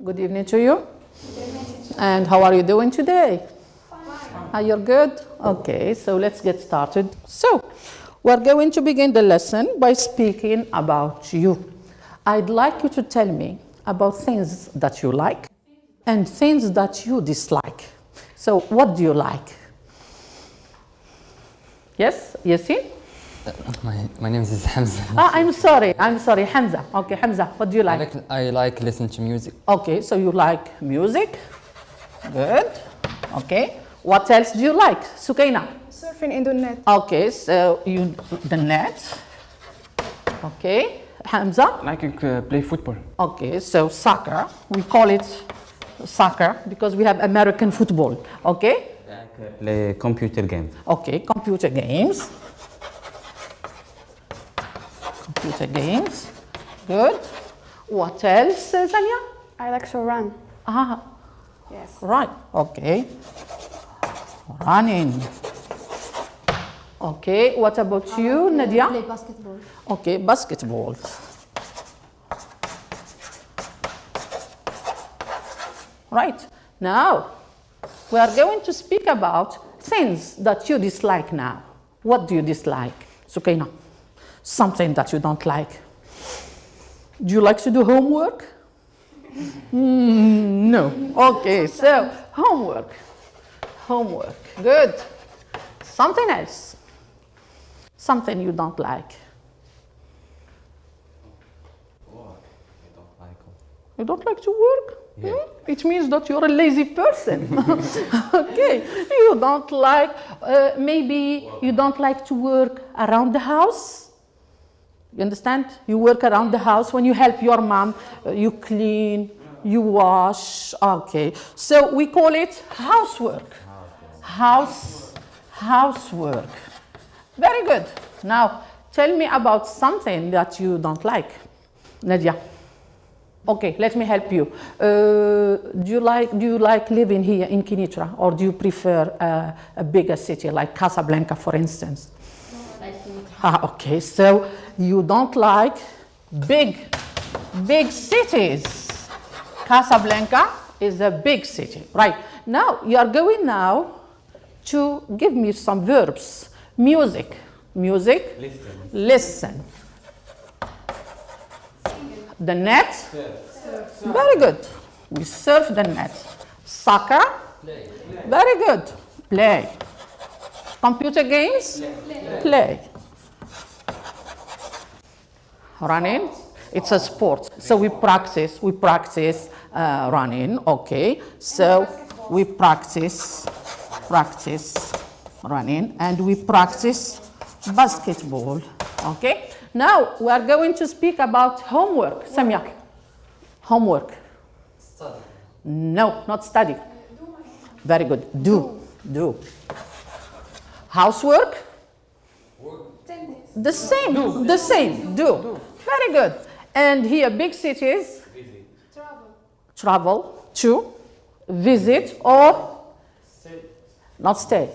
Good evening to you. And how are you doing today? Fine. You're good? Okay, so let's get started. So, we're going to begin the lesson by speaking about you. I'd like you to tell me about things that you like and things that you dislike. So, what do you like? Yes, Yasin? My name is Hamza. I'm sorry, Hamza. Okay, Hamza, what do you like? I like listen to music. Okay, so you like music. Good. Okay. What else do you like? Sukaina? Surfing in the net. Okay, so the net. Okay. Hamza? I like to play football. Okay, so soccer. We call it soccer because we have American football. Okay? Play computer games. Okay, computer games. Computer games. Good. What else, Zania? I like to run. Ah, Yes. right. Okay. Running. Okay. What about you, Nadia? Play basketball. Okay, basketball. Right. Now, we are going to speak about things that you dislike now. What do you dislike? Sukaina, something that you don't like. Do you like to do homework? No. Okay, so homework. Homework. Good. Something else. Something you don't like. You don't like to work? Yeah. It means that you're a lazy person. Okay. You don't like, maybe you don't like to work around the house. You understand? You work around the house when you help your mom, you clean, you wash. Okay. So we call it housework. Housework. Very good. Now, tell me about something that you don't like. Nadia. Okay, let me help you. Do you like living here in Kinitra, or do you prefer a bigger city like Casablanca, for instance? Okay, so you don't like big cities. Casablanca is a big city, right? Now you are going now to give me some verbs. Music. Listen. The net. Very good. We surf the net. Soccer. Very good. Play. Computer games. Play. Running. It's a sport. So we practice running. Okay. So we practice running, and we practice basketball. Okay. Now we are going to speak about homework. Samia. Homework. Study. No, not study. Very good. Do. Housework. The same. Do. Very good. And here, big cities. Travel to visit or not stay.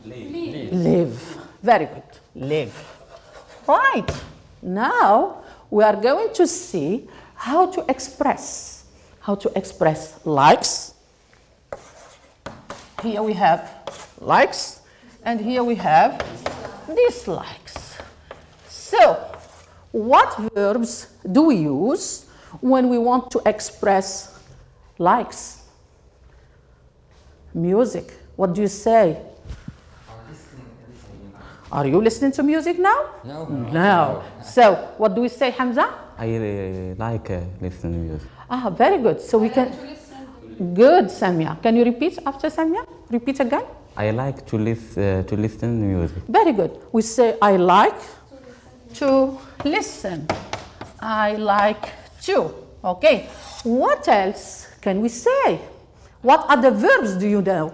Live. Very good. Live. Right. Now we are going to see how to express likes. Here we have likes, and here we have dislikes. So, what verbs do we use when we want to express likes? Music. What do you say? Are you listening to music now? No. So, what do we say, Hamza? I like listening to music. Very good. So we can. Good, Samia. Can you repeat after Samia? Repeat again. I like to listen to music. Very good. We say I like to listen. I like to. Okay. What else can we say? What other verbs do you know?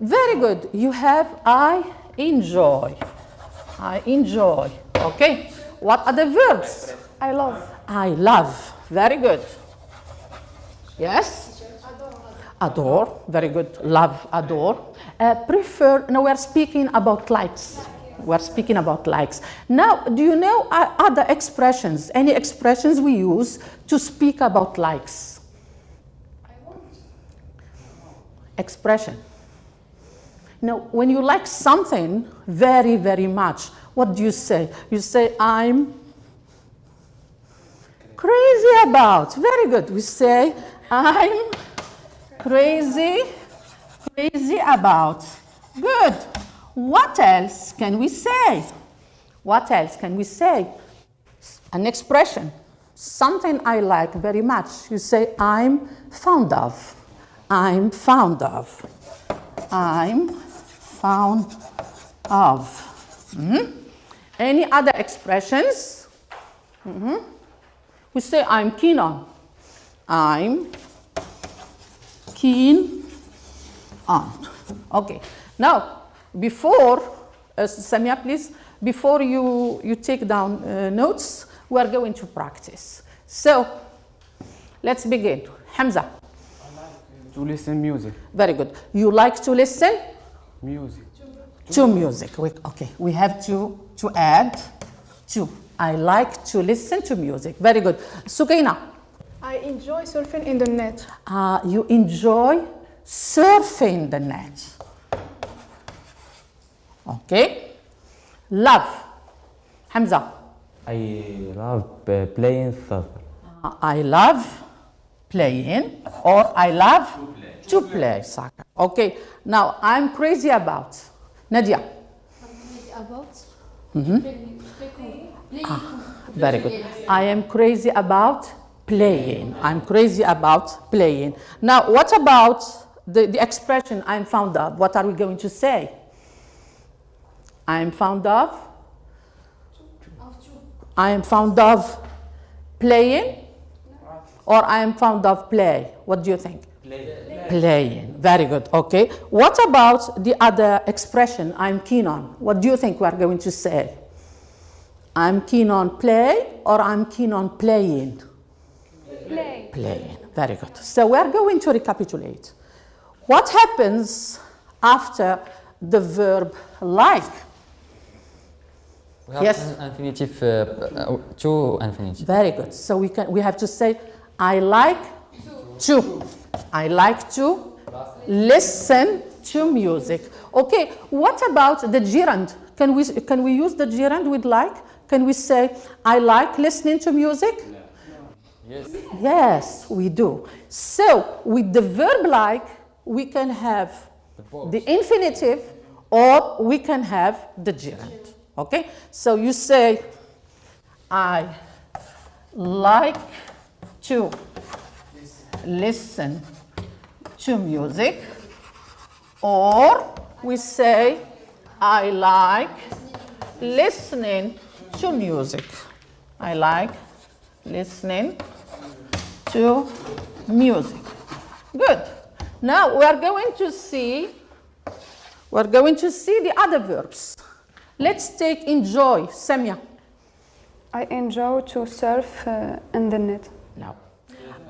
Very good. You have I enjoy. Okay. What other verbs? I love. I love. Very good. Yes? Adore. Very good. Love, adore. Prefer. Now we're speaking about likes. Now, do you know other expressions? Any expressions we use to speak about likes? expression. Now, when you like something very, very much, what do you say? You say, I'm crazy about. Very good. We say, I'm crazy about. Good. What else can we say? What else can we say? An expression. Something I like very much. You say, I'm fond of. I'm fond of. I'm fond of. Any other expressions? We say, I'm keen on. I'm keen on. Okay. Now, before, Samia, please, before you take down notes, we are going to practice. So, let's begin. Hamza. I like to listen music. Very good. You like to listen? Music. To music. Okay, we have to add to. I like to listen to music. Very good. Sukaina. I enjoy surfing in the net. You enjoy surfing the net. Okay. Love. Hamza. I love playing soccer. I love playing, or I love to play soccer. Okay. Now I'm crazy about. Nadia. About Very good. I am crazy about playing. I'm crazy about playing. Now, what about the expression I'm fond of? What are we going to say? I'm fond of? I am fond of playing? Or I am fond of play? What do you think? Playing. Very good. Okay. What about the other expression, I'm keen on? What do you think we are going to say? I'm keen on play, or I'm keen on playing? Play. Playing. Very good. So we are going to recapitulate. What happens after the verb like? We have Yes. an infinitive, two infinitive. Very good. So we have to say, I like to. I like to listen to music. Okay. What about the gerund? Can we use the gerund with like? Can we say, I like listening to music? No. Yes. Yes, we do. So with the verb like, we can have the infinitive, or we can have the gerund. Okay? So you say, I like to listen to music, or we say, I like listening to music. I like listening to music. Good. Now we are going to see the other verbs. Let's take enjoy. Samia. I enjoy to surf in the net. Now,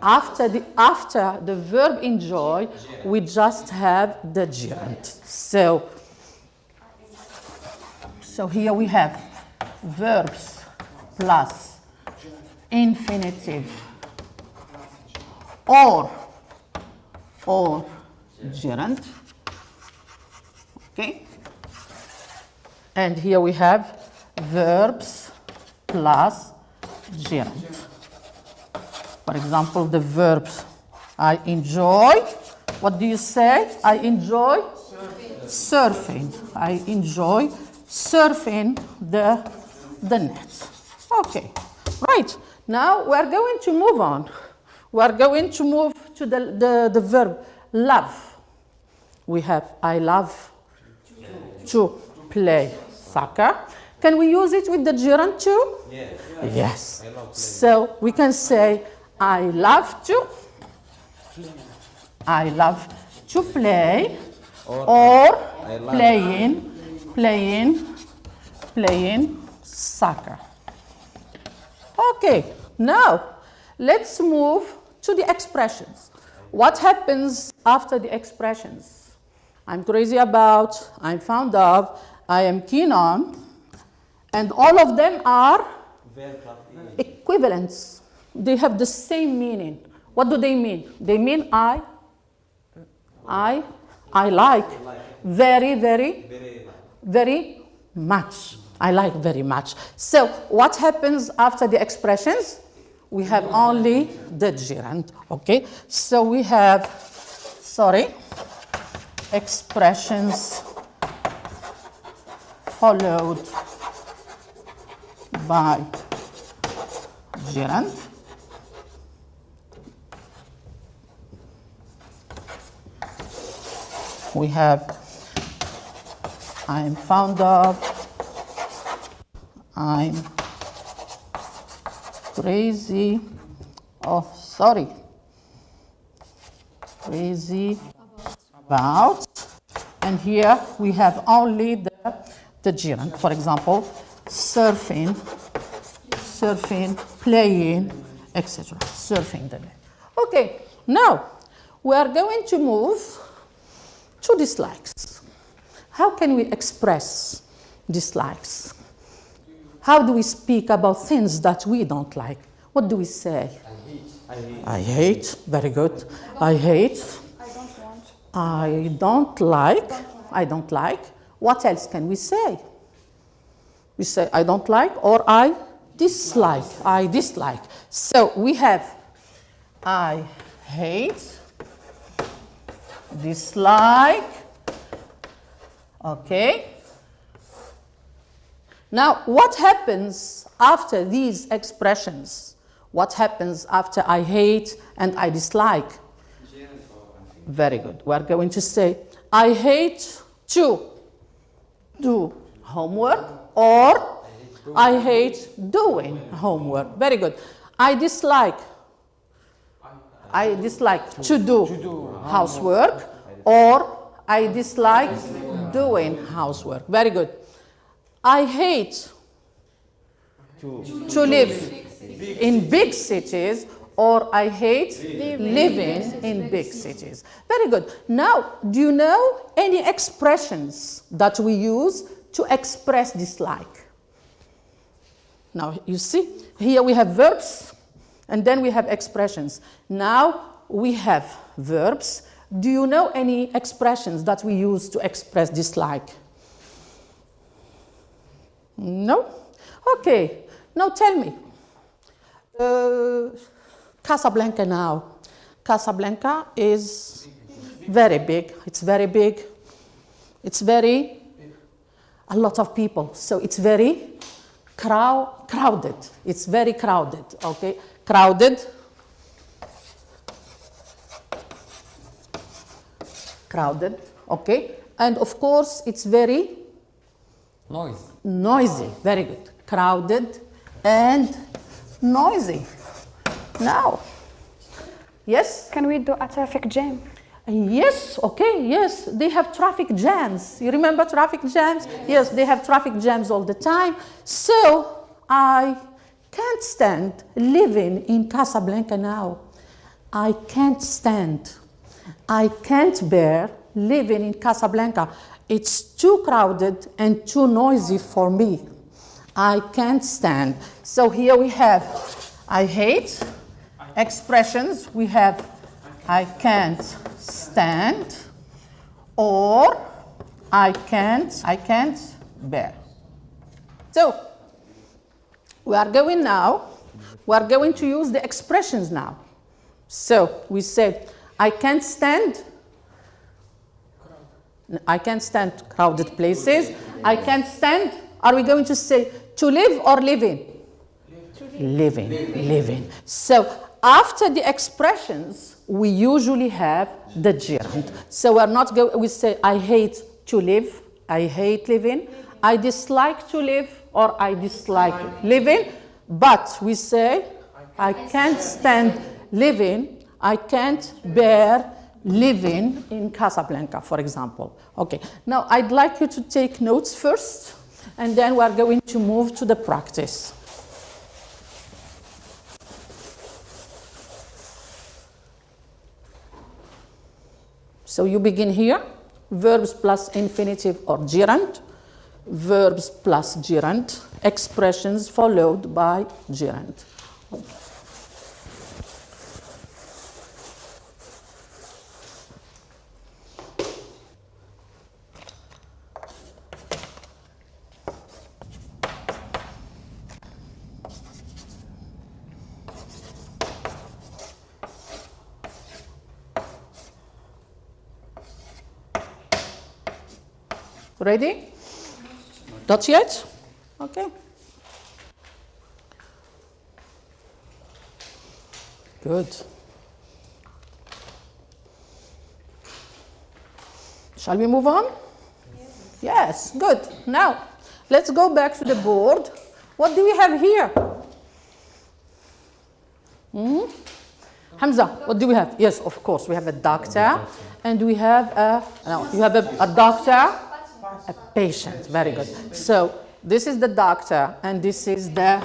after the verb enjoy, we just have the gerund. So here we have verbs plus infinitive or gerund. Okay? And here we have verbs plus gerund. For example, the verbs I enjoy. What do you say? I enjoy surfing. I enjoy surfing the net. Okay, right. Now we are going to move on. We are going to move to the verb love. We have I love to play soccer. Can we use it with the gerund too? Yes. Yes. So we can say I love to play, or playing soccer. Okay, now let's move to the expressions. What happens after the expressions? I'm crazy about, I'm fond of, I am keen on, and all of them are equivalents. They have the same meaning. What do they mean? They mean I I like very, very, very much. I like very much. So what happens after the expressions? We have only the gerund, okay? So we have, expressions followed by gerund. We have I'm fond of, I'm crazy, crazy about, and here we have only the gerund. For example, surfing, playing, etc. Surfing the net. Okay, now we are going to move to dislikes. How can we express dislikes? How do we speak about things that we don't like? What do we say? I hate. Very good. I hate. I don't want. I don't like. What else can we say? We say I don't like or I dislike. I dislike. So we have I hate, dislike. Okay. Now, what happens after these expressions? What happens after I hate and I dislike? Very good. We are going to say, I hate to do homework, or I hate doing homework. Very good. I dislike to do housework, or I dislike doing housework. Very good. I hate to live in big cities, or I hate living in big cities. Very good. Now, do you know any expressions that we use to express dislike? Now, you see, here we have verbs, and then we have expressions. Now, we have verbs. Do you know any expressions that we use to express dislike? No? Okay. Now tell me. Casablanca now. Casablanca is very big. It's very big. It's very, a lot of people. So it's very crowded. It's very crowded, okay? Crowded. Crowded, okay? And of course, it's very noisy. Very good. Crowded and noisy. Now, yes? Can we do a traffic jam? Yes, okay, yes. They have traffic jams. You remember traffic jams? Yes, they have traffic jams all the time. So, I can't stand living in Casablanca now. I can't stand. I can't bear living in Casablanca. It's too crowded and too noisy for me. I can't stand. So here we have I hate. Expressions, we have I can't stand, or I can't bear. So we are going to use the expressions now. So we said I can't stand crowded places. I can't stand, are we going to say to live or living? Living. So after the expressions, we usually have the gerund. So we're not going, we say I hate to live, I hate living, I dislike to live, or I dislike living, but we say I can't stand living, I can't bear living in Casablanca, for example. Okay, now I'd like you to take notes first, and then we're going to move to the practice. So you begin here, verbs plus infinitive or gerund, verbs plus gerund, expressions followed by gerund. Ready? Not yet? Okay. Good. Shall we move on? Yes, good. Now, let's go back to the board. What do we have here? Hamza, what do we have? Yes, of course, we have a doctor, and we have you have a doctor, a patient. Very good. So this is the doctor, and this is the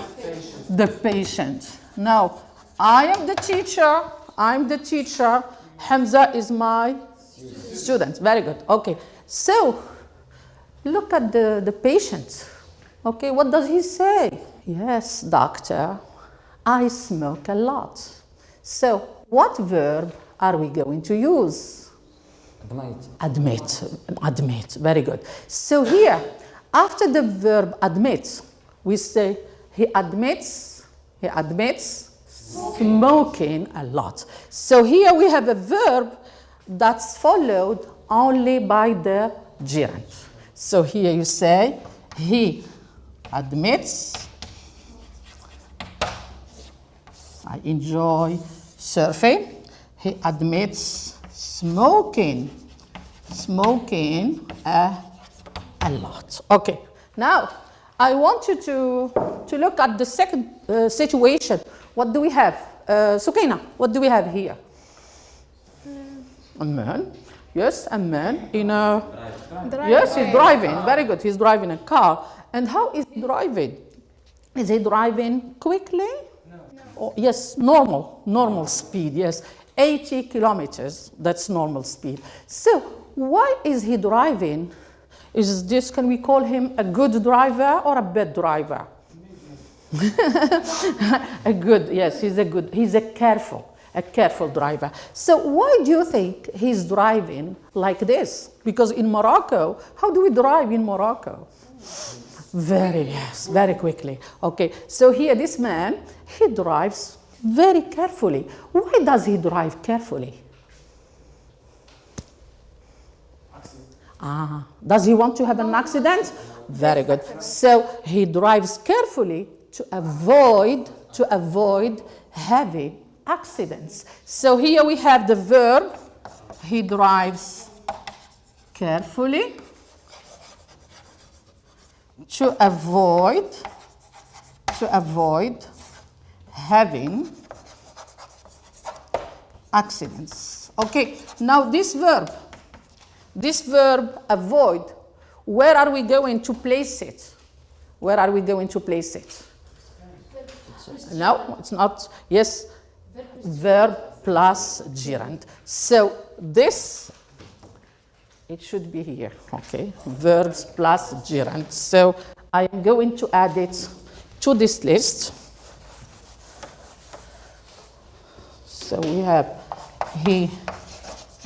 patient. Now, I am the teacher. I'm the teacher. Hamza is my student. Very good. Okay. So look at the patient. Okay, what does he say? Yes, doctor, I smoke a lot. So what verb are we going to use? Admit. Very good. So here, after the verb admit, we say he admits smoking a lot. So here we have a verb that's followed only by the gerund. So here you say he admits I enjoy surfing. He admits smoking a lot. Okay, now I want you to look at the second situation. What do we have? Sukaina, what do we have here? A man. Yes, a man in a... Yes, he's driving. Very good. He's driving a car. And how is he driving? Is he driving quickly? No. Oh, yes, normal speed. Yes, 80 kilometers. That's normal speed. So why is he driving? Is this, can we call him a good driver or a bad driver? A good, yes, he's a careful driver. So why do you think he's driving like this? Because in Morocco, how do we drive in Morocco? Very quickly. Okay, so here this man, he drives very carefully. Why does he drive carefully? Does he want to have an accident? Very good. So he drives carefully to avoid having accidents. So here we have the verb, he drives carefully to avoid having accidents. Okay, now this verb avoid, where are we going to place it? No, it's not. Yes, verb plus gerund. So this, it should be here, okay? Verbs plus gerund. So I am going to add it to this list. So we have, he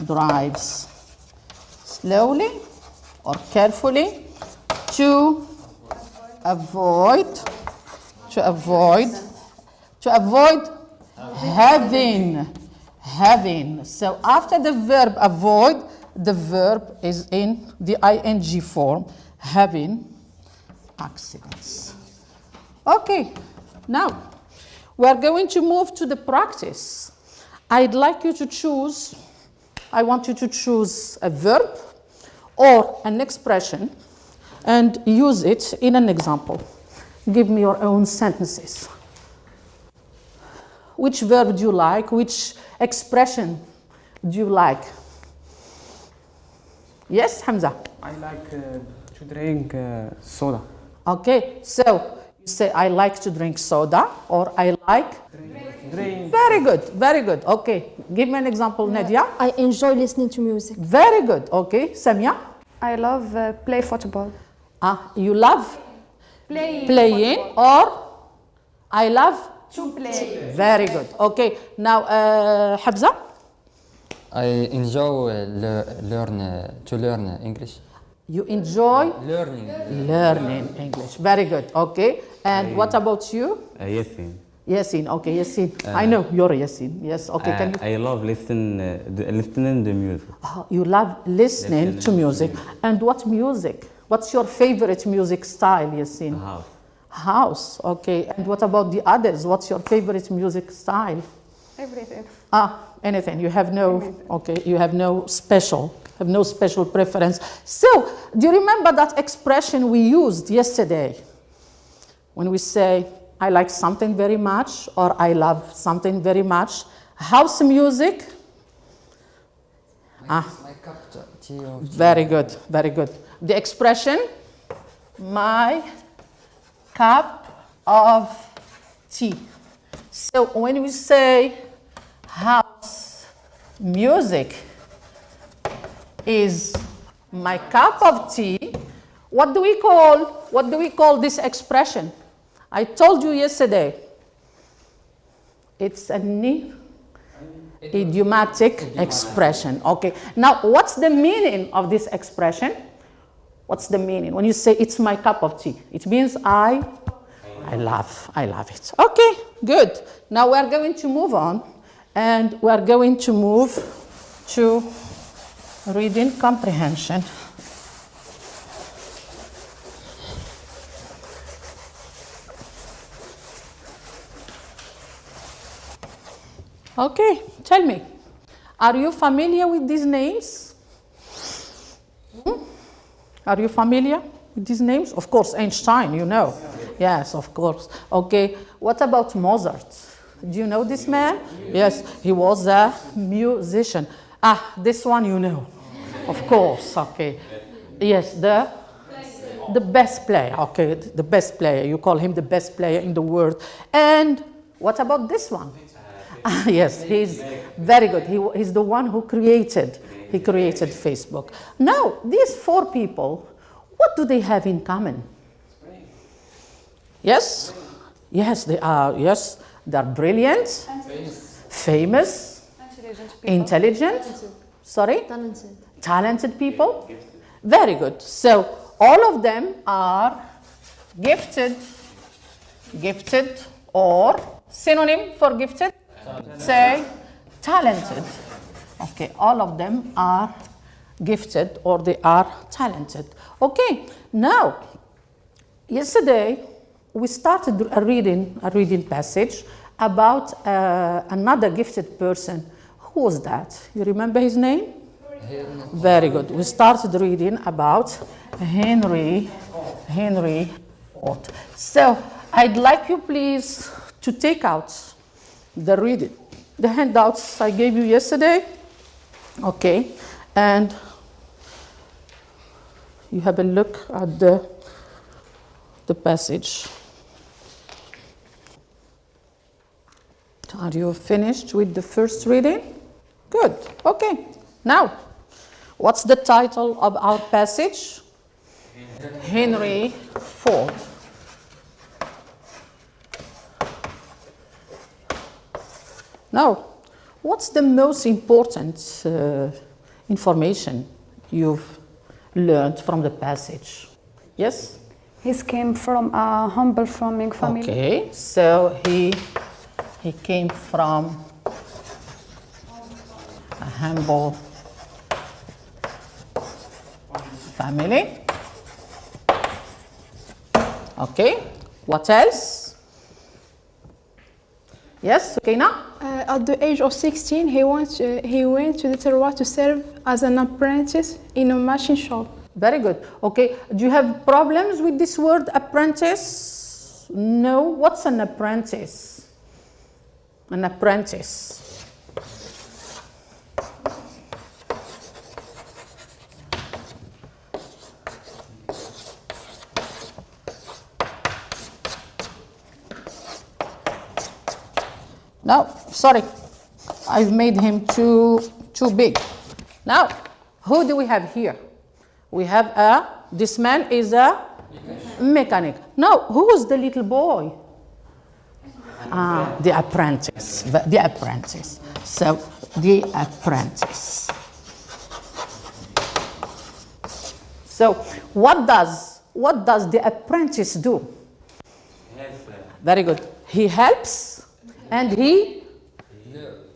drives slowly or carefully to avoid having. So after the verb avoid, the verb is in the ing form, having accidents. Okay, now we are going to move to the practice. I'd like you to choose, I want you to choose a verb or an expression and use it in an example. Give me your own sentences. Which verb do you like? Which expression do you like? Yes, Hamza? I like to drink soda. Okay, so you say I like to drink soda or I like? Drink. Very good. Okay, give me an example, Nadia. I enjoy listening to music. Very good. Okay, Samia? I love play football. You love playing or I love To play. Very good. Okay, now Habza? I enjoy to learn English. You enjoy Learning. English. Very good. Okay, and what about you? Yasin. Yasin. Okay, Yasin. I know you're Yasin. Yes. Okay, can you? I love listening to music. You love listening to music. And what music? What's your favorite music style, Yasin? House. House, okay. And what about the others? What's your favorite music style? Everything. Anything. You have no, okay, you have no special preference. So, do you remember that expression we used yesterday? When we say, I like something very much, or I love something very much. House music. My cup of tea. Very good, very good. The expression, my cup of tea. So when we say house music is my cup of tea, what do we call this expression? I told you yesterday, it's an idiomatic expression. Okay, now what's the meaning of this expression? What's the meaning? When you say it's my cup of tea, it means I love it. Okay, good. Now we are going to move on, and we are going to move to reading comprehension. Okay, tell me, are you familiar with these names? Are you familiar with these names? Of course, Einstein, you know. Yes, of course. Okay, what about Mozart? Do you know this man? Yes, he was a musician. This one you know. Of course, okay. Yes, the best player, okay, the best player. You call him the best player in the world. And what about this one? Yes, he's very good. He's the one who created Facebook. Now, these four people, what do they have in common? Yes? Yes, they are. Yes, they're brilliant, famous, intelligent, sorry? Talented people. Very good. So, all of them are gifted or synonym for gifted? Say talented. Okay, all of them are gifted or they are talented. Okay, now, yesterday we started a reading passage about another gifted person. Who was that? You remember his name? Very good. We started reading about Henry Ford. So, I'd like you please to take out the handouts I gave you yesterday, okay, and you have a look at the passage. Are you finished with the first reading? Good, okay. Now, what's the title of our passage? Henry Ford. Now, what's the most important information you've learned from the passage? Yes? He came from a humble farming family. Okay, so he came from a humble family. Okay, what else? Yes, Sukaina? At the age of 16, he went to the Terroir to serve as an apprentice in a machine shop. Very good. Okay, do you have problems with this word apprentice? No. What's an apprentice? An apprentice. No, sorry, I've made him too big. Now, who do we have here? We have this man is a mechanic. Now, who is the little boy? The apprentice, the apprentice. So, the apprentice. So, what does the apprentice do? Very good. He helps. And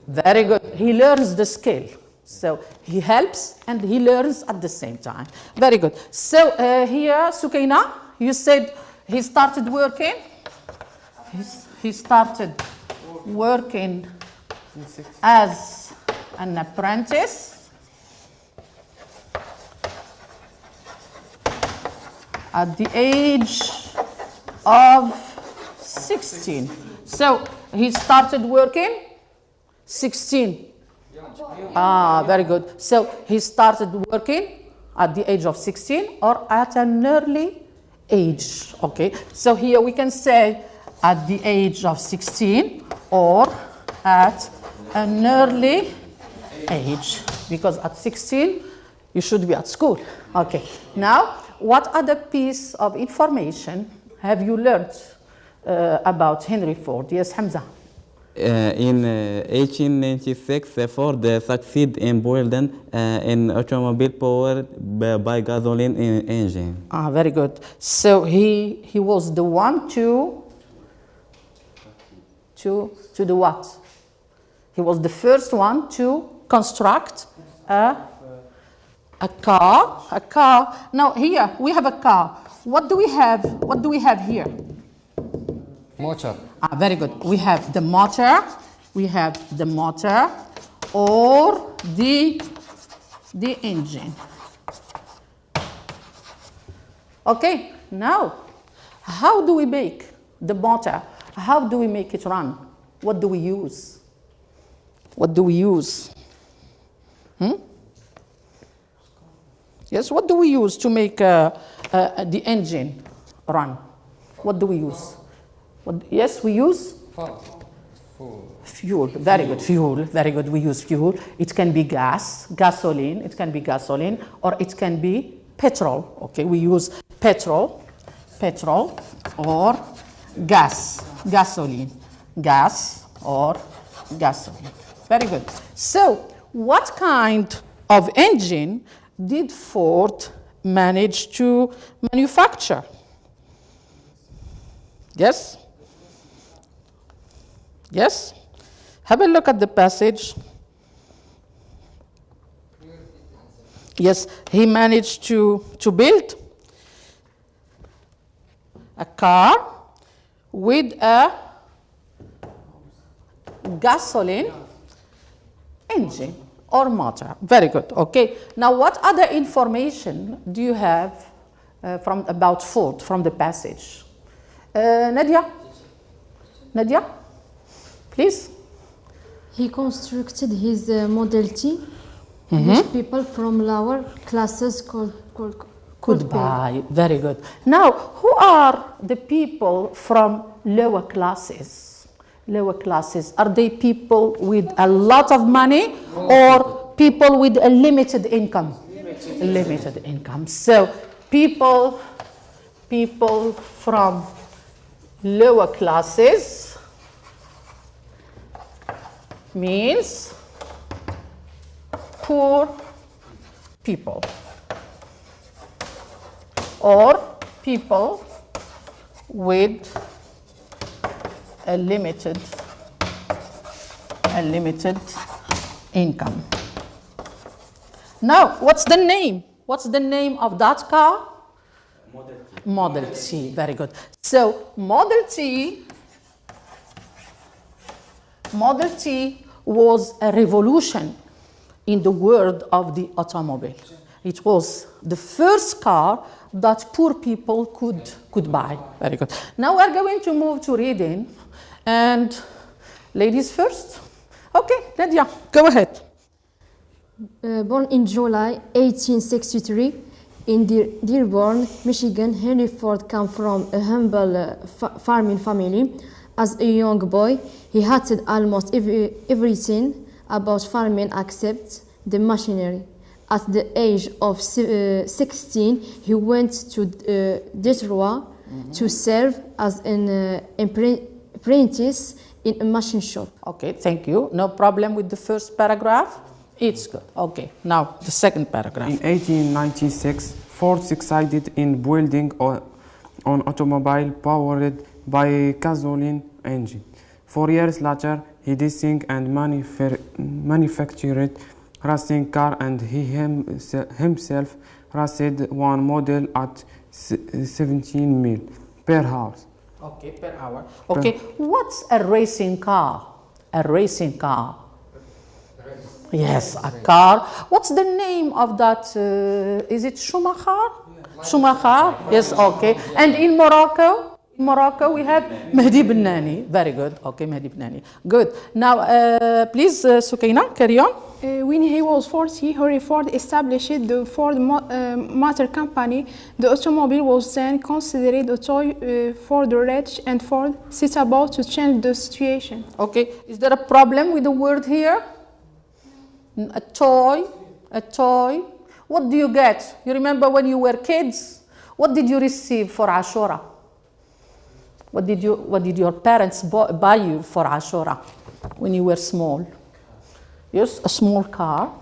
very good, he learns the skill. So he helps and he learns at the same time. Very good. So here, Sukaina, you said he started working. He started working as an apprentice at the age of 16. So he started working 16. Very good. So he started working at the age of 16 or at an early age. Okay. So here we can say at the age of 16 or at an early age, because at 16 you should be at school. Okay. Now, what other piece of information have you learned about Henry Ford? Yes, Hamza. In 1896, Ford succeeded in building an automobile powered by gasoline engine. Very good. So he was the one to do what? He was the first one to construct a car. Now here we have a car. What do we have? What do we have here? Motor. Very good. We have the motor. We have the motor or the engine. Okay. Now, how do we make the motor? How do we make it run? What do we use? What do we use? Yes, what do we use to make the engine run? What do we use? Yes, we use? Fuel. Very good. Fuel. Very good. We use fuel. It can be gasoline. It can be gasoline, or it can be petrol. Okay, we use petrol or gasoline. Gas or gasoline. Very good. So, what kind of engine did Ford manage to manufacture? Yes? Yes? Have a look at the passage. Yes, he managed to build a car with a gasoline engine or motor. Very good. Okay. Now, what other information do you have about Ford from the passage? Nadia, please. He constructed his Model T, which people from lower classes could buy. Very good. Now, who are the people from lower classes? Lower classes, are they people with a lot of money or people with a limited income? Limited income. So people from lower classes means poor people or people with a limited income. Now, what's the name? What's the name of that car? Model T. Very good. So, Model T was a revolution in the world of the automobile. It was the first car that poor people could buy. Very good. Now we're going to move to reading. And ladies first. Okay, Nadia, go ahead. Born in July 1863 in Dearborn, Michigan, Henry Ford came from a humble farming family. As a young boy, he hated almost everything about farming except the machinery. At the age of 16, he went to Detroit to serve as an apprentice in a machine shop. Okay, thank you. No problem with the first paragraph? It's good. Okay, now the second paragraph. In 1896, Ford succeeded in building an automobile powered by a gasoline engine. 4 years later, he designed and manufactured racing car, and he himself raced one model at 17 miles per hour. Okay, per hour. Okay, what's a racing car? A racing car. Yes, a car. What's the name of that? Is it Schumacher? Schumacher? Yes, okay. And in Morocco? In Morocco we have Mehdi Bennani. Very good. Okay, Mehdi Bennani. Good. Now, please, Sukaina, carry on. When he was 40, Henry Ford established the Ford Motor Company. The automobile was then considered a toy for the rich, and Ford set about to change the situation. Okay, is there a problem with the word here? A toy, a toy. What do you get? You remember when you were kids? What did you receive for Ashura? What did your parents buy you for Ashura when you were small? Yes, a small car.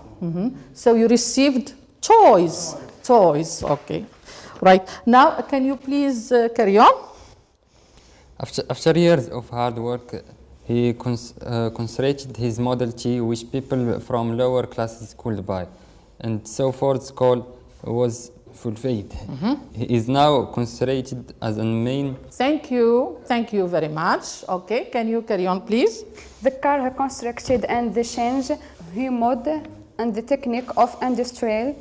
So you received toys. Toys, okay. Right. Now, can you please carry on? After years of hard work, he constructed his Model T, which people from lower classes could buy. And so Ford's goal was fulfilled. He is now considered as a main. Thank you very much. Okay, can you carry on, please? The car he constructed and the change he mode and the technique of industrial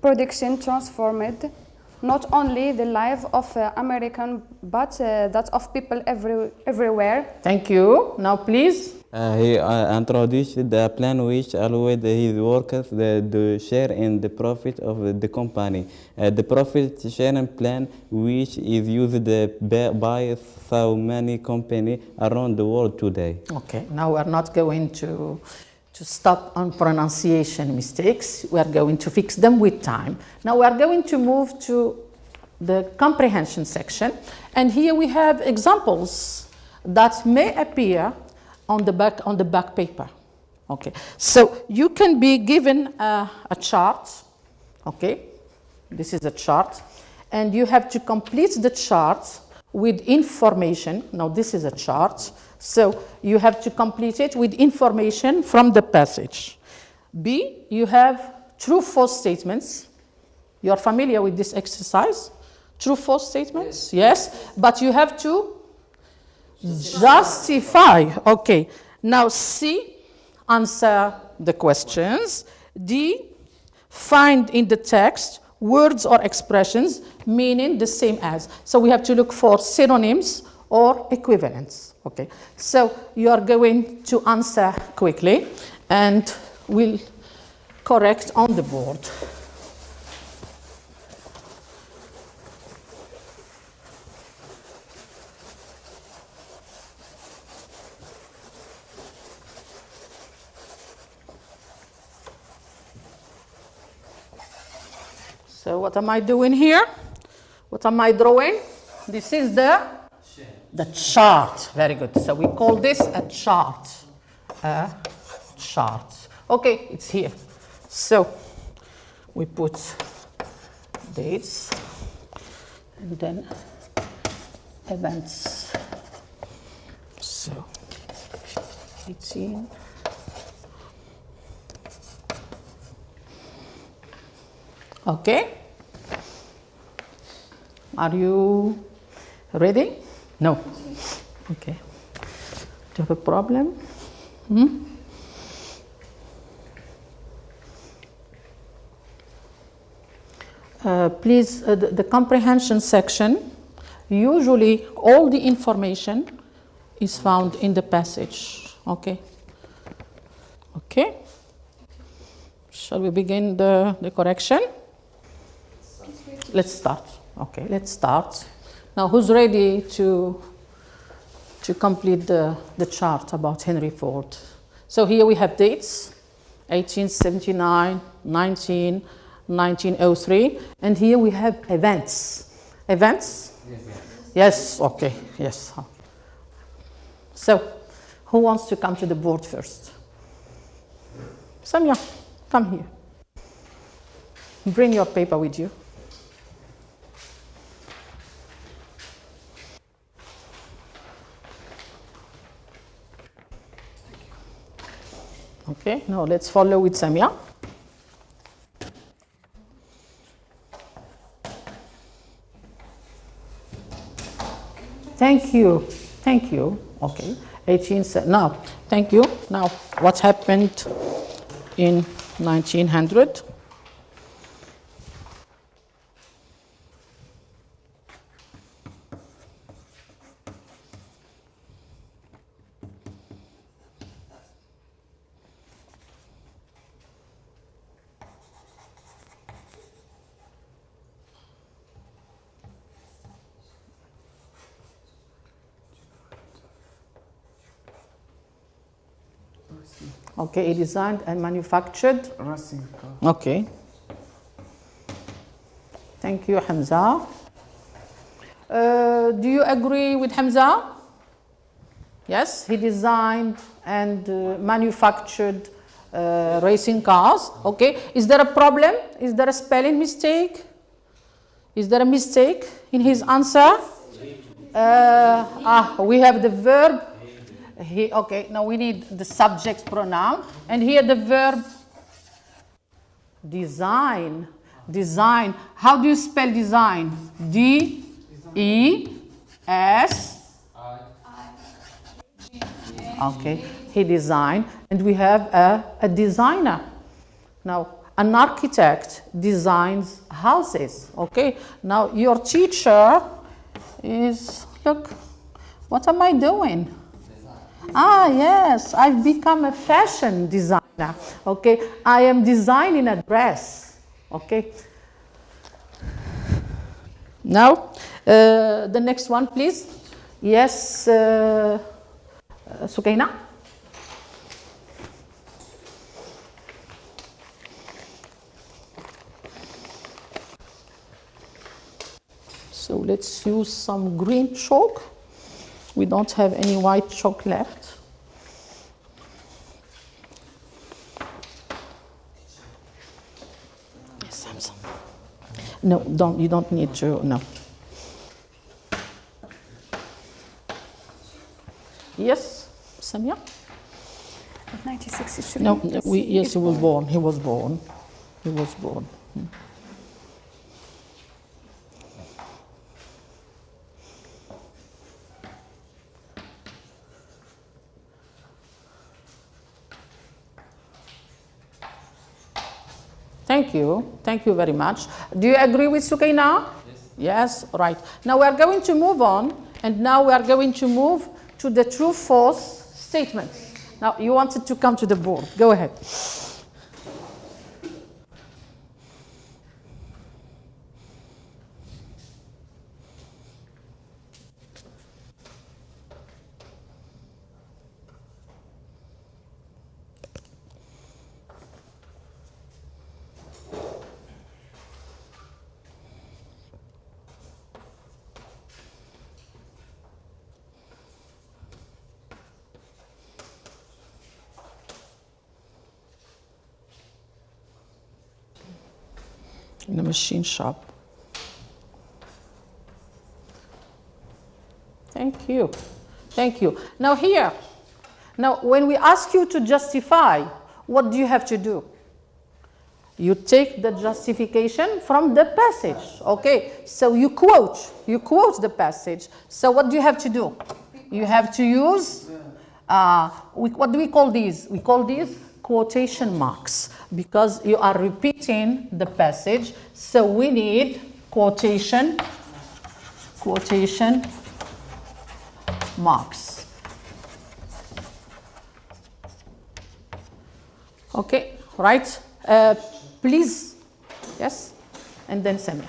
production transformed not only the life of American but that of people everywhere. Thank you. Now, please. He introduced a plan which allowed his workers to share in the profit of the company. The profit sharing plan, which is used by so many companies around the world today. Okay, now we're not going to stop on pronunciation mistakes. We're going to fix them with time. Now we're going to move to the comprehension section. And here we have examples that may appear on the back paper. Okay, so you can be given a chart. Okay, this is a chart, and you have to complete the chart with information. Now this is a chart, so you have to complete it with information from the passage. B, you have true-false statements. You are familiar with this exercise? True-false statements? Yes, but you have to justify. Okay, now C, answer the questions. D, find in the text words or expressions meaning the same as. So we have to look for synonyms or equivalents. Okay, so you are going to answer quickly and we'll correct on the board. So what am I doing here? What am I drawing? This is the chart. Very good. So we call this a chart. A chart. Okay, it's here. So we put dates and then events. So 18. Okay. Are you ready? No. Okay. Do you have a problem? Please, the comprehension section, usually all the information is found in the passage. Okay. Okay. Shall we begin the correction? Let's start. Okay, let's start. Now, who's ready to complete the chart about Henry Ford? So here we have dates, 1879, 1903, and here we have events. Events? Yes, okay, yes. So, who wants to come to the board first? Samia, come here. Bring your paper with you. Okay, now let's follow with Samia. Thank you. Thank you. Okay. 18. Now, thank you. Now, what happened in 1900? Okay, he designed and manufactured. Racing car. Okay. Thank you, Hamza. Do you agree with Hamza? Yes, he designed and manufactured racing cars. Okay, is there a problem? Is there a spelling mistake? Is there a mistake in his answer? We have the verb. Okay, now we need the subject pronoun. And here the verb design. Design. How do you spell design? D-E-S. Okay, he designed. And we have a designer. Now, an architect designs houses. Okay, now your teacher is, look, what am I doing? Yes, I've become a fashion designer. Okay, I am designing a dress. Okay. Now, the next one, please. Yes, Sukaina. So let's use some green chalk. We don't have any white chalk left. Yes, Samson. No, you don't need to, no. Yes, Samia? 1963. No, yes, he was born. He was born. He was born. Thank you. Thank you very much. Do you agree with Sukaina? Yes. Yes, right. Now we are going to move on, and now we are going to move to the true-false statements. Now you wanted to come to the board. Go ahead. In a machine shop. Thank you. Thank you. Now here, when we ask you to justify, what do you have to do? You take the justification from the passage. Okay, so you quote the passage. So what do you have to do? You have to use, what do we call these? We call these quotation marks, because you are repeating the passage. So we need quotation marks. Okay, right? Please, yes, and then Samia.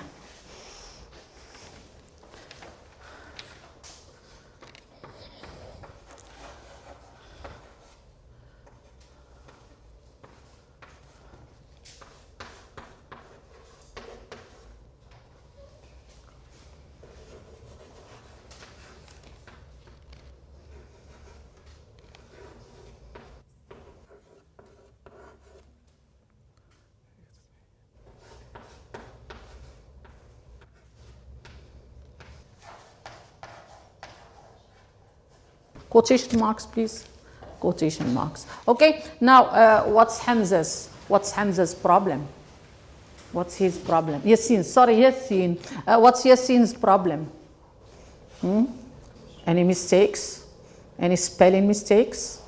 Quotation marks, please. Quotation marks. Okay. Now, what's Hamza's problem? What's his problem? Yassin. Sorry, Yassin. What's Yassin's problem? Any mistakes? Any spelling mistakes?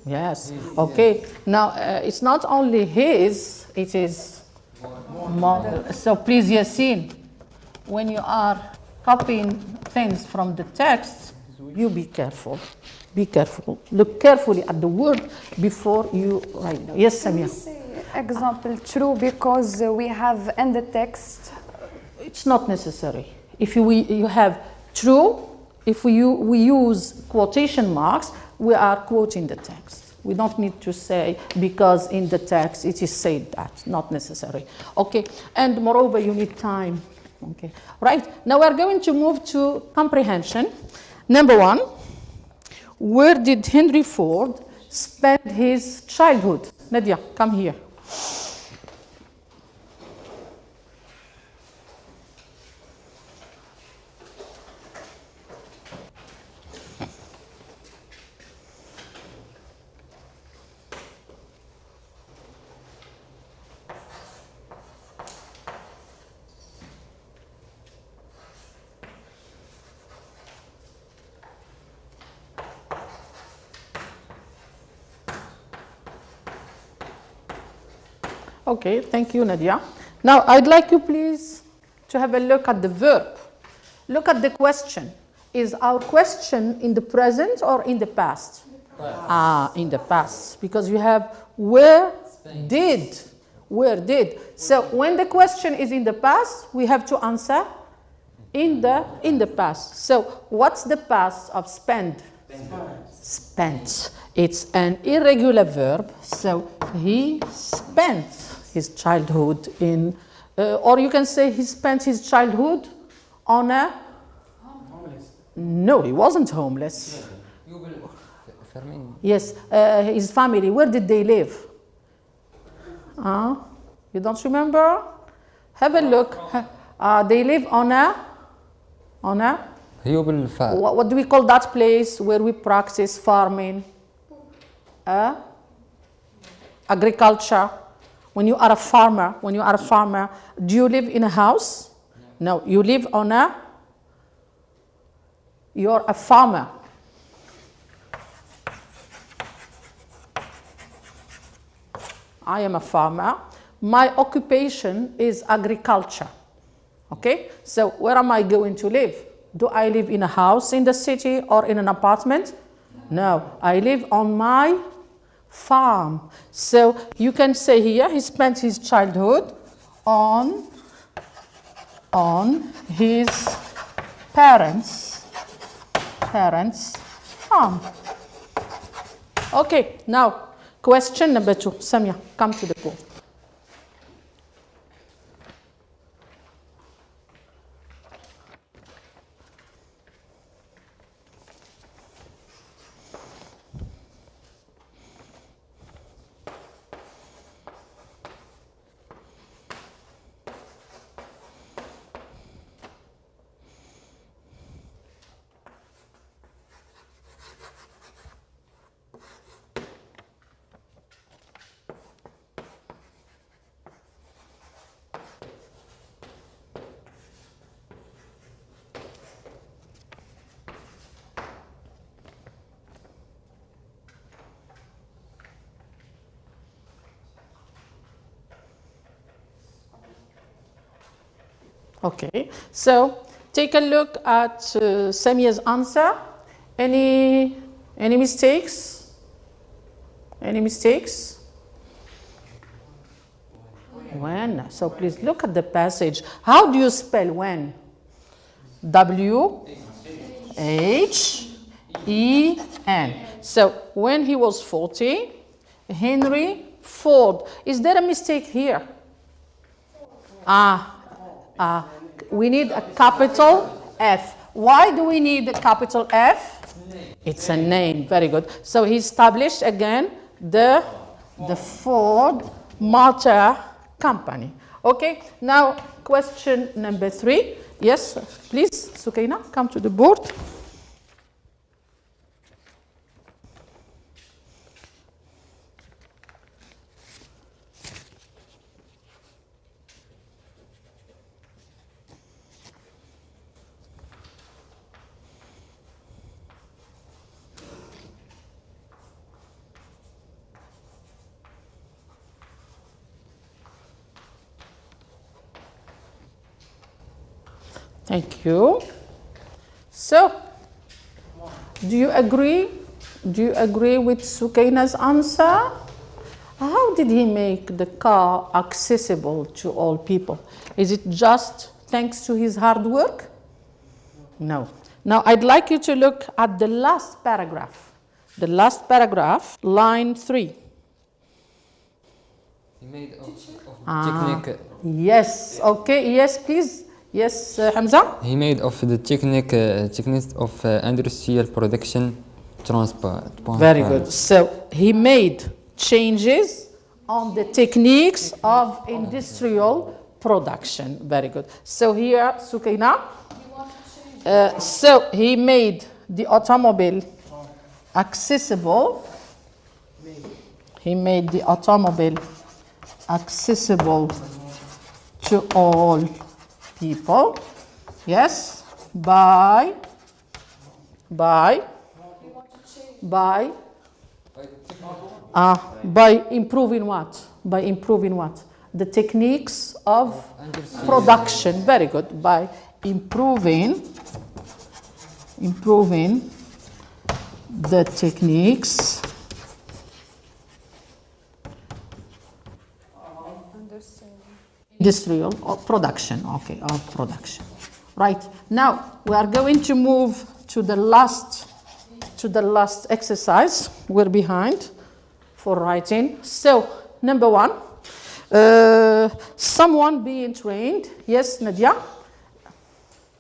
Yes. Okay. Now, it's not only his, it is more. So please, Yassine, when you are copying things from the text, you be careful. Be careful. Look carefully at the word before you write. Yes, Samia. Example true because we have in the text. It's not necessary. If you have true, if we use quotation marks, we are quoting the text. We don't need to say because in the text it is said that. Not necessary. Okay. And moreover, you need time. Okay. Right. Now we're going to move to comprehension. Number 1. Where did Henry Ford spend his childhood? Nadia, come here. Okay, thank you, Nadia. Now, I'd like you, please, to have a look at the verb. Look at the question. Is our question in the present or in the past? In the past. Because you have where did. Where did. So, when the question is in the past, we have to answer in the past. So, what's the past of spend? Spent. It's an irregular verb. So, he spent his childhood in, or you can say he spent his childhood on a, no, he wasn't homeless. Yes, his family, where did they live? You don't remember? Have a look. They live on a, what do we call that place where we practice farming? Agriculture. When you are a farmer, do you live in a house? No, you live on a, you're a farmer. I am a farmer. My occupation is agriculture. Okay, so where am I going to live? Do I live in a house in the city or in an apartment? No, I live on my farm. So you can say here he spent his childhood on his parents' farm. Okay, now question number 2. Samia, come to the board. Okay, so take a look at Samia's answer. Any mistakes? Any mistakes? When. So please look at the passage. How do you spell when? W-H-E-N. So when he was 40, Henry Ford. Is there a mistake here? We need a capital F. Why do we need a capital F? It's a name. Very good. So he established again the Ford Motor Company. Okay. Now question number 3. Yes, please, Sukaina, come to the board. Thank you. So, do you agree? Do you agree with Sukaina's answer? How did he make the car accessible to all people? Is it just thanks to his hard work? No. Now, I'd like you to look at the last paragraph. The last paragraph, line 3. He made of technique. Yes, okay, yes, please. Yes, Hamza? He made of the techniques of industrial production transport. Very good. So he made changes on the techniques of industrial production. Very good. So here, Sukaina. So he made the automobile accessible. He made the automobile accessible to all people. Yes, by improving what? By improving what? The techniques of production. Very good. By improving the techniques industrial or production. Okay, of production. Right. Now we are going to move to the last exercise. We're behind for writing. So number 1, someone being trained. Yes, Nadia.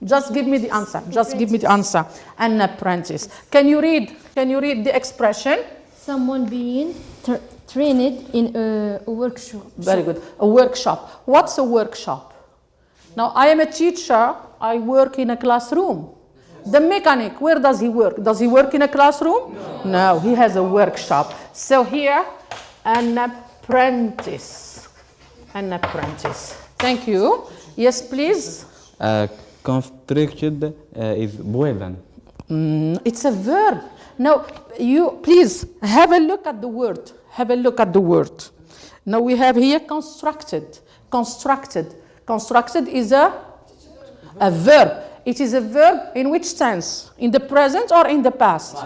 Just give me the answer. Just give me the answer. An apprentice. Can you read the expression? Someone being trained in a workshop. Very good. A workshop. What's a workshop? Now, I am a teacher. I work in a classroom. The mechanic, where does he work? Does he work in a classroom? No, he has a workshop. So here, an apprentice. An apprentice. Thank you. Yes, please. Constructed is builden. It's a verb. Now, you please have a look at the word. Have a look at the word. Now we have here constructed. Constructed. Constructed is a verb. It is a verb in which tense? In the present or in the past?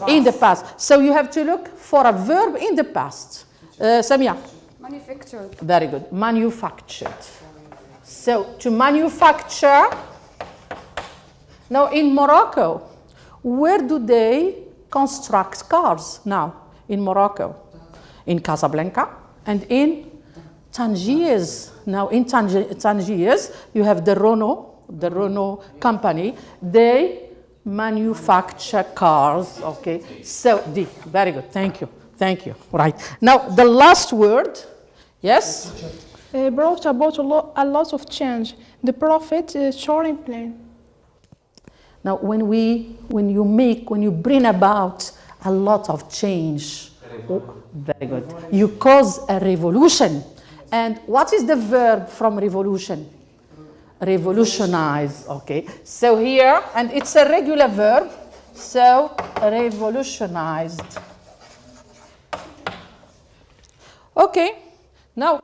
In the past. So you have to look for a verb in the past. Samia. Manufactured. Very good. Manufactured. So to manufacture. Now in Morocco, where do they construct cars now? In Morocco, in Casablanca and in Tangiers. Now in Tangiers, you have the Renault company. They manufacture cars. Okay. So D. Very good. Thank you. Thank you. Right. Now the last word. Yes. Brought about a lot of change. The prophet touring plane. Now, when you bring about a lot of change, very good. You cause a revolution. And what is the verb from revolution? Revolutionize, okay. So here, and it's a regular verb, so revolutionized. Okay, now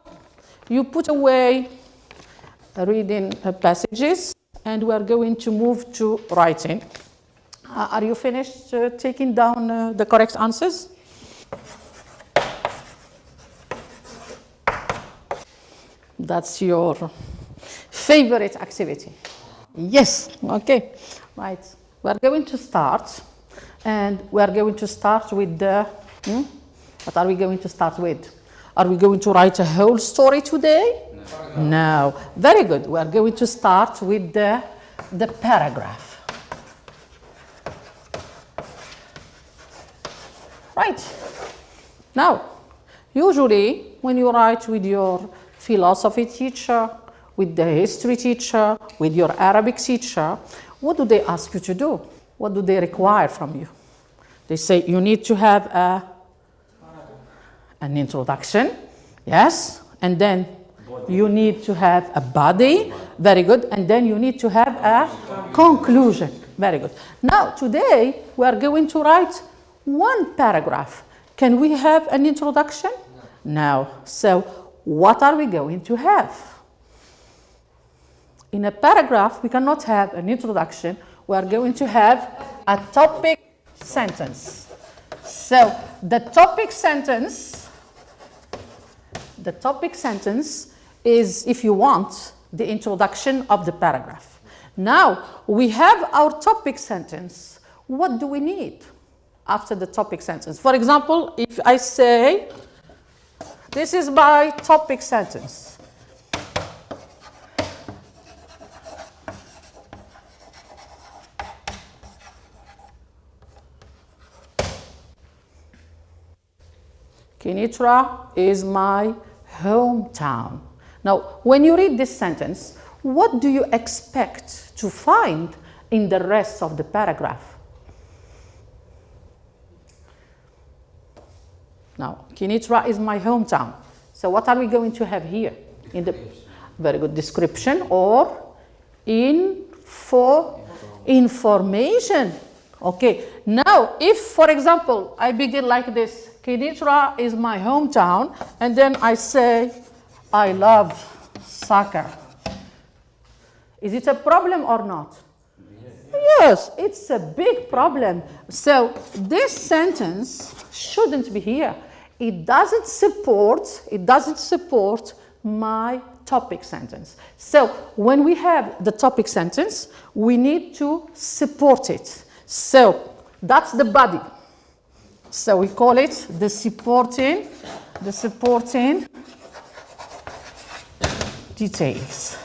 you put away reading passages. And we are going to move to writing. Are you finished taking down the correct answers? That's your favorite activity. Yes, okay. Right. We are going to start. And we are going to start with the... What are we going to start with? Are we going to write a whole story today? No. Very good. We are going to start with the paragraph. Right. Now, usually when you write with your philosophy teacher, with the history teacher, with your Arabic teacher, what do they ask you to do? What do they require from you? They say you need to have an introduction, yes, and then you need to have a body, very good, and then you need to have a conclusion, very good. Now, today, we are going to write one paragraph. Can we have an introduction? No. So, what are we going to have? in a paragraph, we cannot have an introduction. We are going to have a topic sentence. So the topic sentence is, if you want, the introduction of the paragraph. Now we have our topic sentence. What do we need after the topic sentence? For example, if I say, this is my topic sentence. Kenitra is my hometown. Now, when you read this sentence, what do you expect to find in the rest of the paragraph? Now, Kenitra is my hometown. So what are we going to have here? In the very good description or information. Okay. Now, if, for example, I begin like this, Kenitra is my hometown, and then I say, I love soccer. Is it a problem or not? Yes, it's a big problem. So this sentence shouldn't be here. It doesn't support my topic sentence. So when we have the topic sentence, we need to support it. So that's the body. So we call it the supporting details.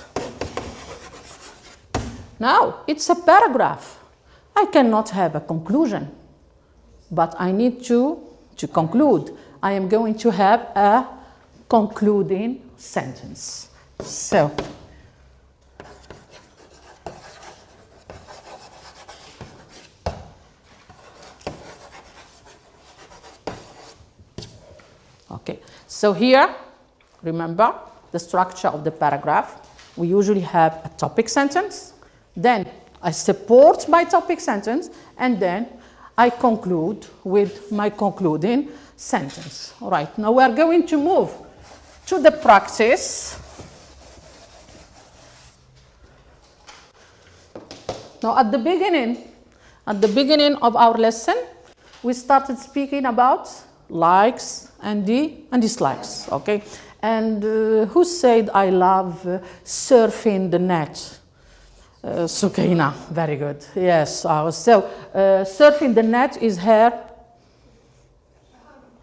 Now, it's a paragraph. I cannot have a conclusion, but I need to conclude. I am going to have a concluding sentence. So, okay. So here, remember the structure of the paragraph. We usually have a topic sentence. Then I support my topic sentence, and then I conclude with my concluding sentence. All right, now we are going to move to the practice. Now at the beginning of our lesson, we started speaking about likes and dislikes, okay? And who said I love surfing the net? Sukaina, very good. Yes. So surfing the net is her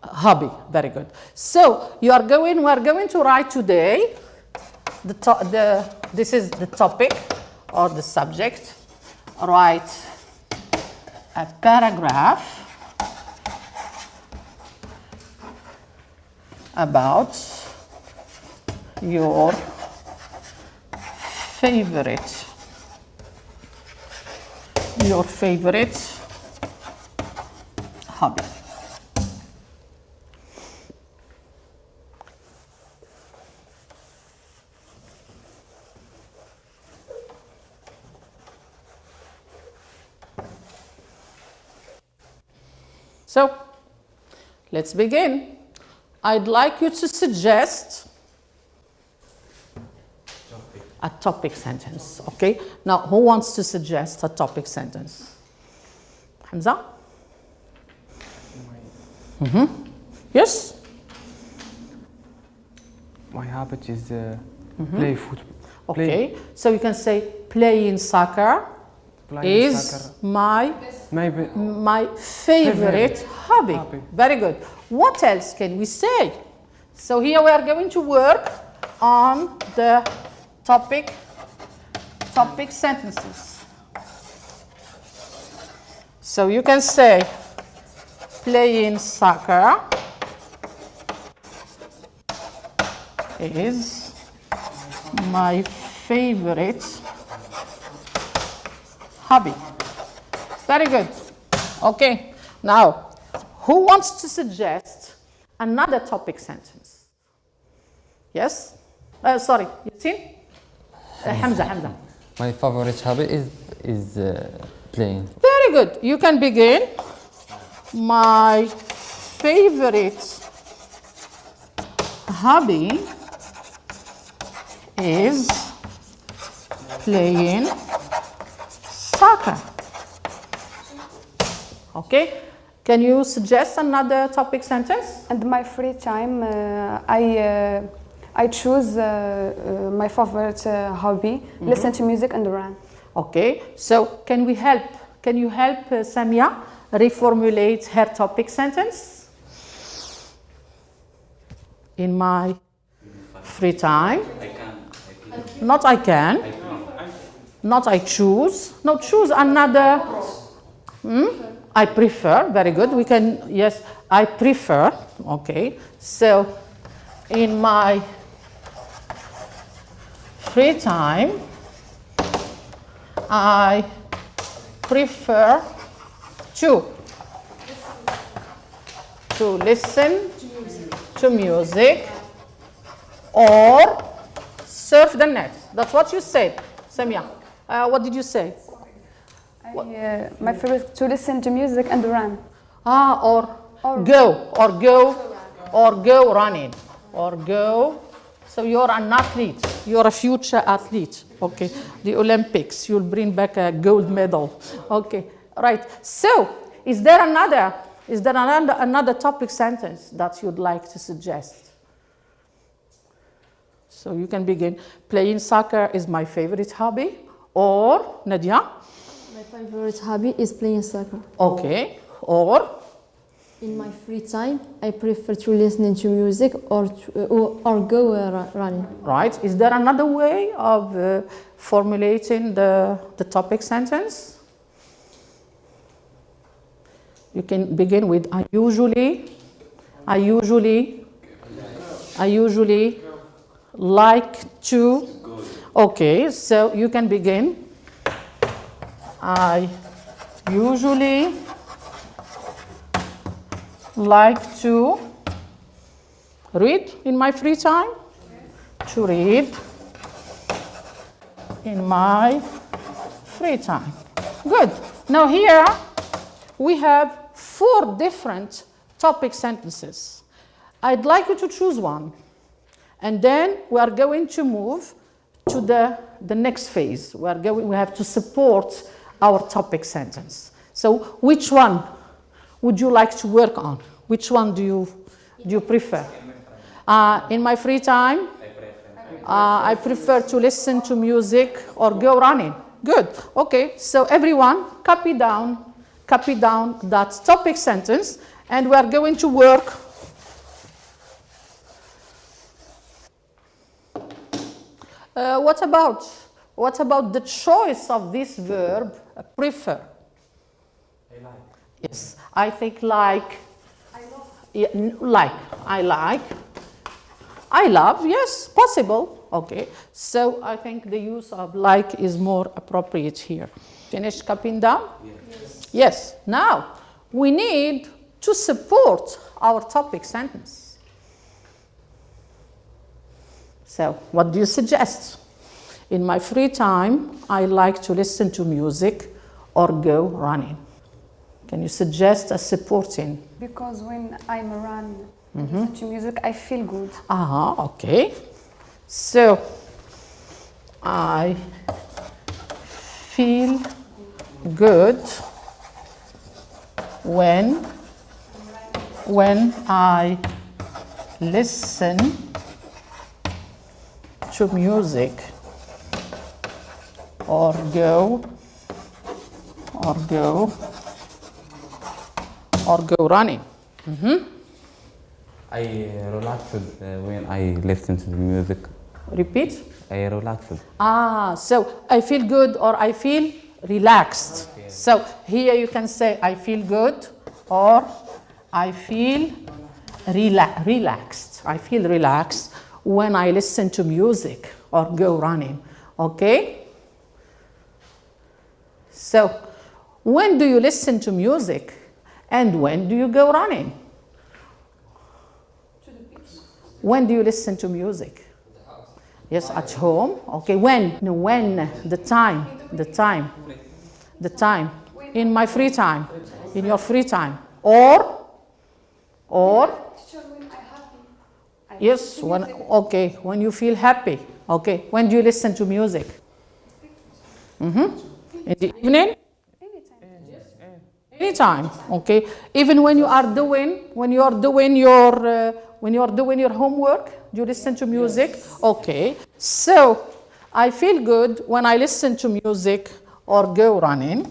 hobby. Very good. So we are going to write today. This is the topic or the subject. Write a paragraph about your favorite hobby. So, let's begin. I'd like you to suggest a topic sentence, okay? Now, who wants to suggest a topic sentence? Hamza? Yes? My habit is play football. Okay, so you can say playing soccer is my favorite hobby. Very good. What else can we say? So here we are going to work on the topic sentences. So you can say playing soccer is my favorite hobby. Very good. Okay. Now, who wants to suggest another topic sentence? Yes? Sorry, Yassine? Hamza. My favorite hobby is playing. Very good. You can begin. My favorite hobby is playing soccer. Okay, can you suggest another topic sentence? And my free time, I choose my favorite hobby, listen to music and run. Okay, so can you help Samia reformulate her topic sentence? In my free time. Not I can. Not I choose. No, choose another. I prefer. Very good. We can, yes, I prefer. Okay. So, in my free time, I prefer to listen to music or surf the net. That's what you said, Samia. What did you say? My favorite to listen to music and run. Or go running, or go. So you're an athlete. You're a future athlete. Okay. The Olympics. You'll bring back a gold medal. Okay. Right. So, is there another topic sentence that you'd like to suggest? So you can begin. Playing soccer is my favorite hobby. Or, Nadia? My favorite hobby is playing soccer. Okay. Or? In my free time, I prefer to listen to music or go running. Right. Is there another way of formulating the topic sentence? You can begin with I usually like to. Okay, so you can begin. I usually like to read in my free time. To read in my free time. Good. Now here we have 4 different topic sentences. I'd like you to choose one. And then we are going to move to the next phase. We have to support our topic sentence. So which one would you like to work on? Which one do you prefer? In my free time, I prefer to listen to music or go running. Good. Okay. So everyone, copy down that topic sentence, and we are going to work. What about the choice of this verb, prefer? I like. Yes, I think like. I love. Yeah, like. I like. I love. Yes, possible. Okay. So I think the use of like is more appropriate here. Finished copying down? Yes. Yes. Now we need to support our topic sentence. So, what do you suggest? In my free time, I like to listen to music or go running. Can you suggest a supporting? Because when I'm run and listen to music, I feel good. Okay. So, I feel good when I listen to music or go running. I relaxed when I listen to the music. Repeat. I relaxed. So I feel good or I feel relaxed. Okay. So here you can say I feel good or I feel relaxed. I feel relaxed when I listen to music or go running. Okay? So, when do you listen to music and when do you go running? To the beach. When do you listen to music? Yes, at home. Okay, when? No, when? The time. In my free time. In your free time. Or? Yes, when you feel happy. Okay, when do you listen to music? In the evening? Anytime, okay. Even when you are doing your homework, you listen to music, okay. So I feel good when I listen to music or go running.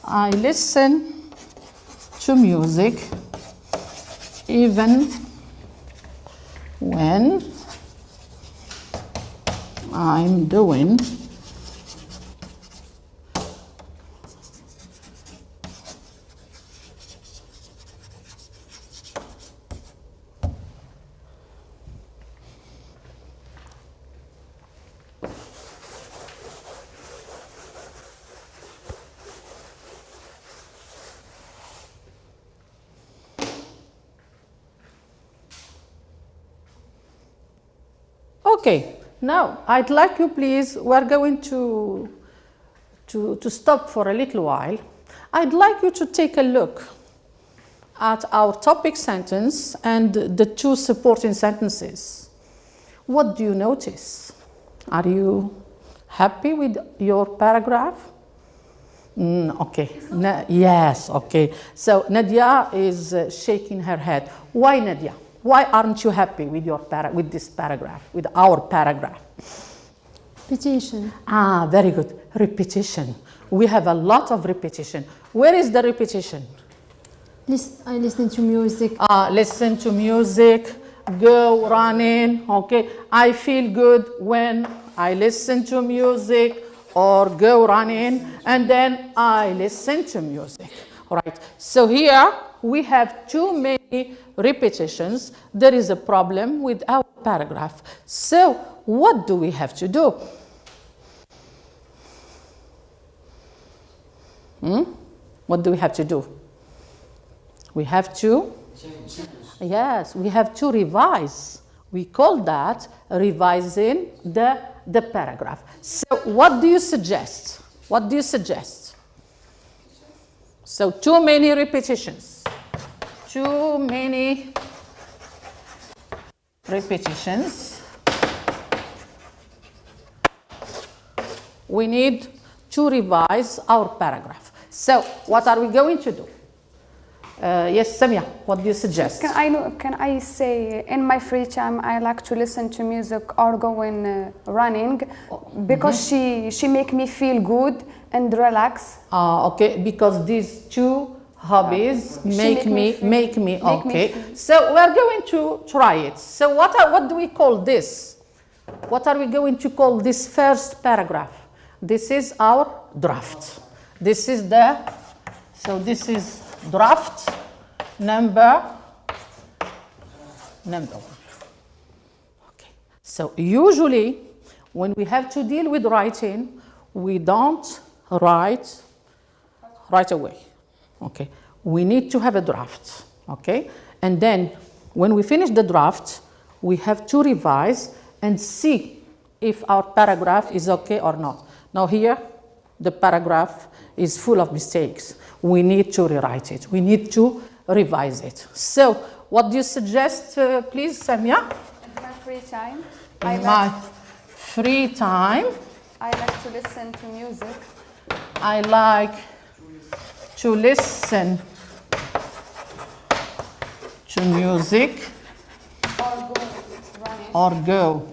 I listen to music even when I'm doing Okay, now I'd like you please, we're going to stop for a little while. I'd like you to take a look at our topic sentence and the two supporting sentences. What do you notice? Are you happy with your paragraph? Okay, yes, okay. So Nadia is shaking her head. Why, Nadia? Why aren't you happy with this paragraph, with our paragraph? Repetition. Ah, very good. Repetition. We have a lot of repetition. Where is the repetition? I listen to music. Listen to music, go running, okay. I feel good when I listen to music or go running, and then I listen to music. All right, so here we have too many repetitions. There is a problem with our paragraph. So what do we have to do? What do we have to do? We have to, yes, we have to revise. We call that revising the paragraph. So what do you suggest? What do you suggest? So too many repetitions. Too many repetitions. We need to revise our paragraph. So what are we going to do? Yes, Samia, what do you suggest? Can I say in my free time I like to listen to music or go running because she make me feel good and relax. Okay, because these two hobbies make me okay. So we're going to try it. So what do we call this? What are we going to call this first paragraph? This is our draft. This is this is draft number 1. Okay. So usually when we have to deal with writing, we don't write right away. Okay. We need to have a draft. Okay. And then when we finish the draft, we have to revise and see if our paragraph is okay or not. Now here, the paragraph is full of mistakes. We need to rewrite it. We need to revise it. So, what do you suggest, please, Samia? In my free time, I like to listen to music. I like to listen to music or go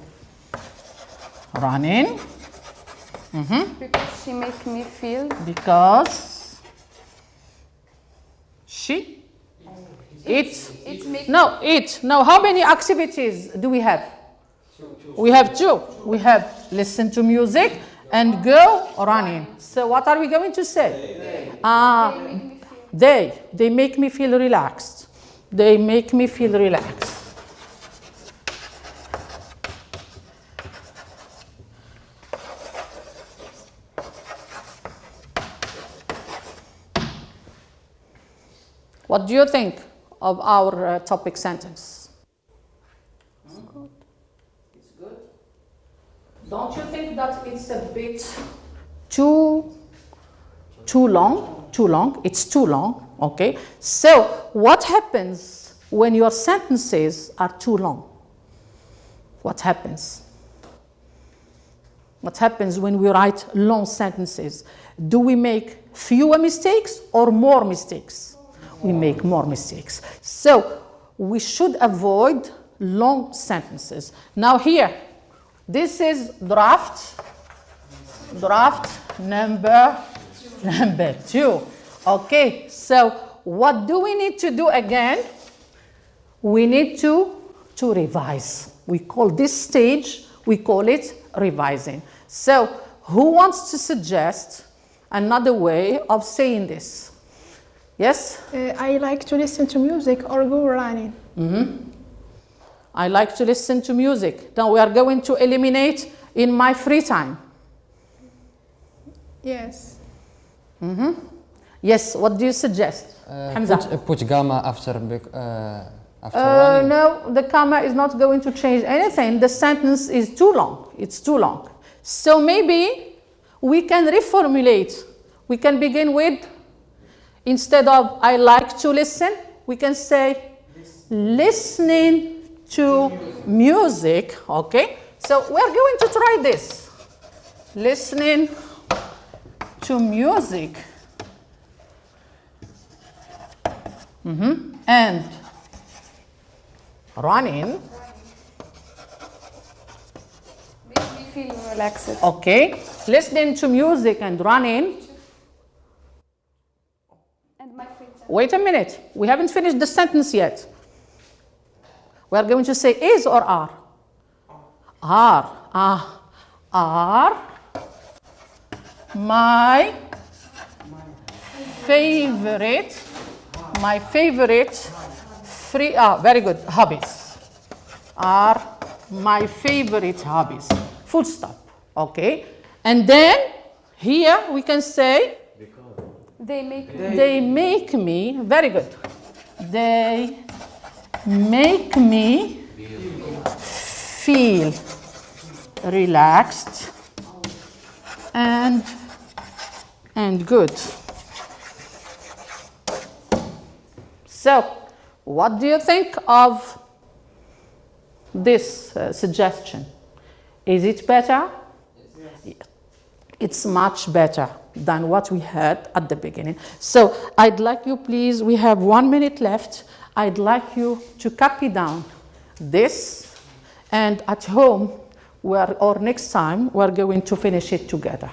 running. Because she makes me feel. Because she? No, how many activities do we have? We have 2. We have listen to music and go running. So what are we going to say? They make me feel relaxed. They make me feel relaxed. What do you think of our topic sentence? It's good. It's good. Don't you think that it's a bit too long? Too long. It's too long. Okay. So what happens when your sentences are too long? What happens? what happens when we write long sentences? Do we make fewer mistakes or more mistakes? We make more mistakes. So we should avoid long sentences. Now here, this is draft number 2. Okay, so what do we need to do again? We need to revise. We call this stage, we call it revising. So who wants to suggest another way of saying this? Yes? I like to listen to music or go running. I like to listen to music. Now we are going to eliminate in my free time. Yes. Yes, what do you suggest? Hamza? Put gamma after running. No, the comma is not going to change anything. The sentence is too long. It's too long. So maybe we can reformulate. We can begin with, instead of I like to listen, we can say listening to music. Okay? So we're going to try this. Listening to music. And running. Make me feel relaxed. Okay. Listening to music and running. And my free time. Wait a minute. We haven't finished the sentence yet. We are going to say is or are? Are. Are my favorite free, very good, hobbies. Are my favorite hobbies. Full stop. Okay. And then here we can say They make me, very good. They make me feel relaxed and good. So, what do you think of this suggestion? Is it better? Yes. It's much better than what we had at the beginning. So, I'd like you, please, we have 1 minute left. I'd like you to copy down this, and at home, or next time, we're going to finish it together.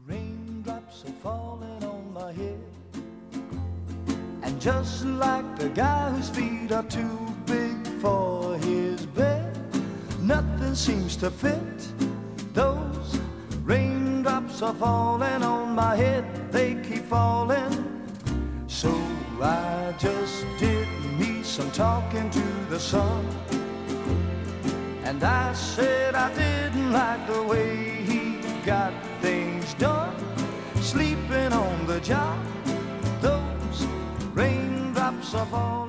Raindrops are falling on my head, and just like the guy whose feet are too big for his bed, nothing seems to fit. Those raindrops are falling on my head, they keep falling. So I just did me some talking to the sun, and I said I didn't like the way he got things done, sleeping on the job. Those raindrops are falling.